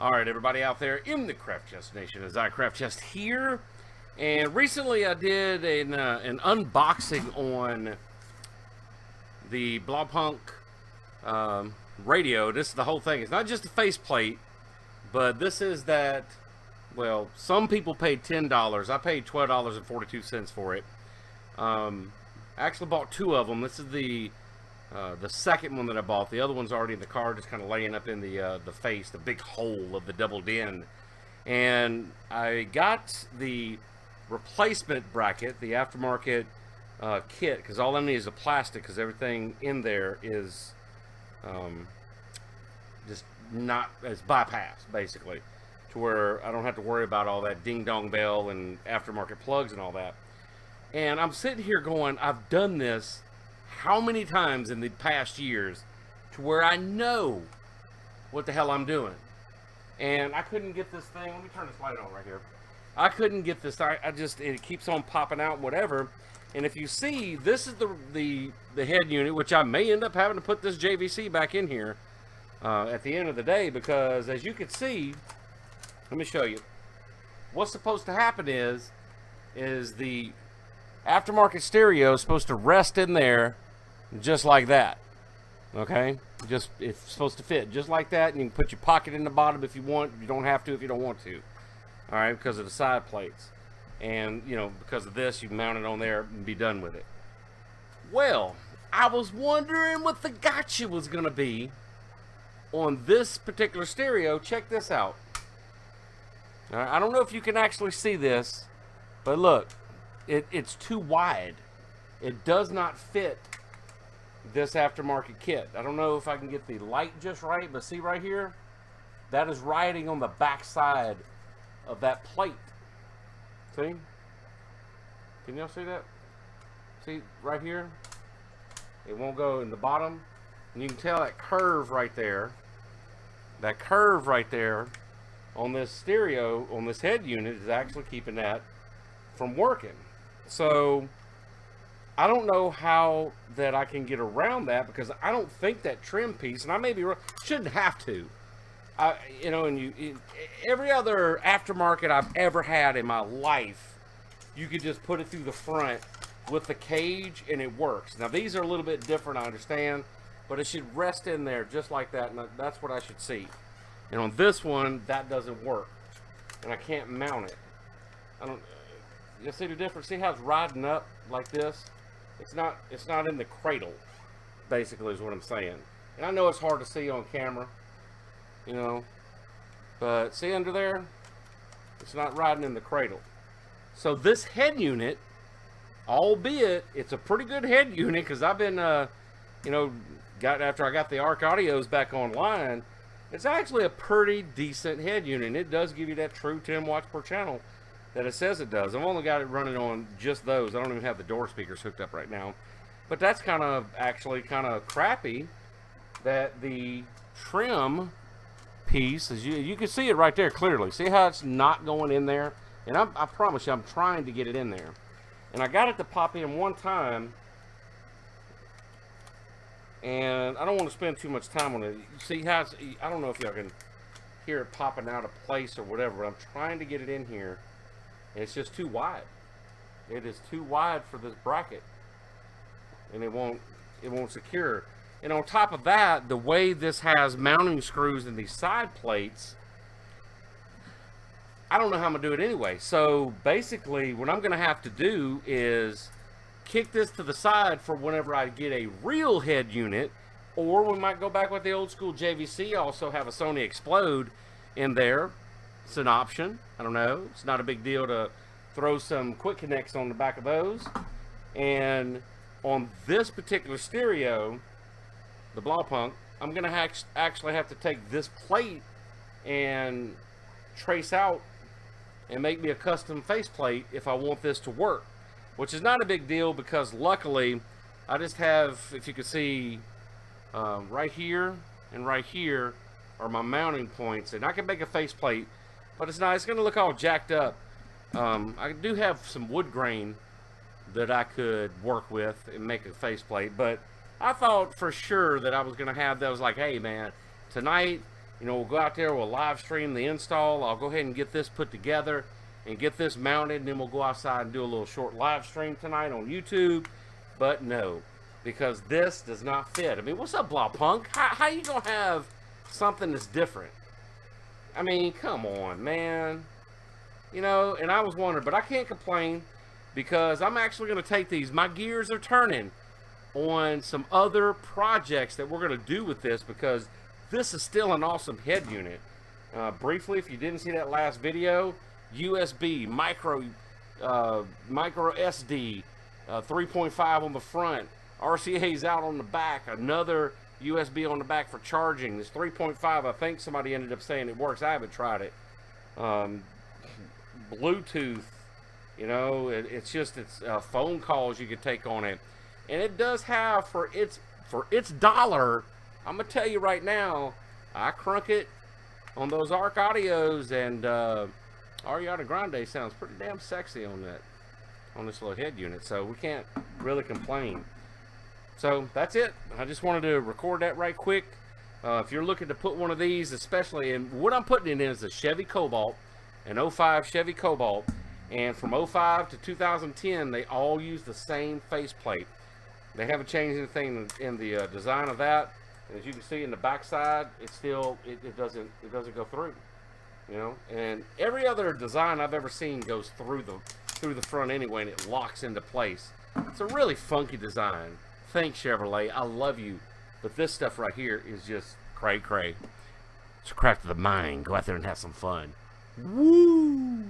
Alright, everybody out there in the Craft Chest Nation, as I Craft Chest here. And recently I did an unboxing on the Blaupunkt radio. This is the whole thing. It's not just a faceplate, but this is that, well, some people paid $10. I paid $12.42 for it. I actually bought two of them. This is the second one that I bought. The other one's already in the car, just kind of laying up in the face, the big hole of the double din. And I got the replacement bracket, the aftermarket kit, because all I need is a plastic, because everything in there is just not, it's bypassed, basically, to where I don't have to worry about all that ding-dong bell and aftermarket plugs and all that. And I'm sitting here going, I've done this how many times in the past years to where I know what the hell I'm doing. And I couldn't get this thing, let me turn this light on right here. I couldn't get this, I just, it keeps on popping out, whatever. And if you see, this is the head unit, which I may end up having to put this JVC back in here at the end of the day, because as you can see, let me show you. What's supposed to happen is the aftermarket stereo is supposed to rest in there just like that. Okay, just it's supposed to fit just like that, and you can put your pocket in the bottom if you want. You don't have to if you don't want to. All right, because of the side plates, and you know, because of this, you mount it on there and be done with it. Well, I was wondering what the gotcha was gonna be on this particular stereo. Check this out. All right, I don't know if you can actually see this, but look, it's too wide. It does not fit this aftermarket kit. I don't know if I can get the light just right, but see right here, that is riding on the back side of that plate. See? Can y'all see that? See right here? It won't go in the bottom. And you can tell that curve right there. That curve right there on this stereo, on this head unit, is actually keeping that from working. So I don't know how that I can get around that, because I don't think that trim piece, and I may be wrong, shouldn't have to. You know, and every other aftermarket I've ever had in my life, you could just put it through the front with the cage and it works. Now these are a little bit different, I understand, but it should rest in there just like that, and that's what I should see. And on this one, that doesn't work, and I can't mount it. I don't. You see the difference? See how it's riding up like this? It's not in the cradle, basically, is what I'm saying. And I know it's hard to see on camera, you know, but see under there? It's not riding in the cradle. So this head unit, albeit it's a pretty good head unit, because I've been, you know, after I got the ARC Audios back online, it's actually a pretty decent head unit. And it does give you that true 10 watts per channel that it says it does. I've only got it running on just those. I don't even have the door speakers hooked up right now. But that's kind of actually kind of crappy that the trim piece, as you can see it right there clearly. See how it's not going in there? And I promise you, I'm trying to get it in there. And I got it to pop in one time, and I don't want to spend too much time on it. You see how it's, I don't know if y'all can hear it popping out of place or whatever, but I'm trying to get it in here. And it's just too wide. It is too wide for this bracket, and it won't secure. And on top of that, the way this has mounting screws in these side plates, I don't know how I'm gonna do it anyway. So basically, what I'm gonna have to do is kick this to the side for whenever I get a real head unit, or we might go back with the old school JVC. Also have a Sony Explode in there. It's an option. I don't know. It's not a big deal to throw some quick connects on the back of those. And on this particular stereo, the Blaupunkt, I'm going to actually have to take this plate and trace out and make me a custom faceplate if I want this to work. Which is not a big deal, because luckily I just have, if you can see, right here and right here are my mounting points. And I can make a faceplate, but it's not, it's going to look all jacked up. I do have some wood grain that I could work with and make a faceplate, but I thought for sure that I was going to have those, like, hey man, tonight You know, we'll go out there, we'll live stream the install. I'll go ahead and get this put together and get this mounted, and then we'll go outside and do a little short live stream tonight on YouTube. But no, because this does not fit. I mean, what's up, Blaupunkt? How you gonna have something that's different? I mean, come on, man. You know, and I was wondering, but I can't complain because I'm actually going to take these. My gears are turning on some other projects that we're going to do with this because this is still an awesome head unit. Briefly, if you didn't see that last video, USB, micro SD, 3.5 on the front, RCA's out on the back, another USB on the back for charging. This 3.5, I think somebody ended up saying it works. I haven't tried it. Bluetooth, you know, it's phone calls you could take on it, and it does have for its dollar. I'm gonna tell you right now, I crunk it on those ARC audios, and Ariana Grande sounds pretty damn sexy on this little head unit, so we can't really complain. So that's it. I just wanted to record that right quick. If you're looking to put one of these, especially, and what I'm putting it in is a Chevy Cobalt, an 05 Chevy Cobalt, and from 05 to 2010, they all use the same faceplate. They haven't changed anything in the design of that. And as you can see in the backside, it doesn't go through. You know, and every other design I've ever seen goes through the front anyway, and it locks into place. It's a really funky design. Thanks, Chevrolet. I love you. But this stuff right here is just cray cray. It's a craft of the mind. Go out there and have some fun. Woo!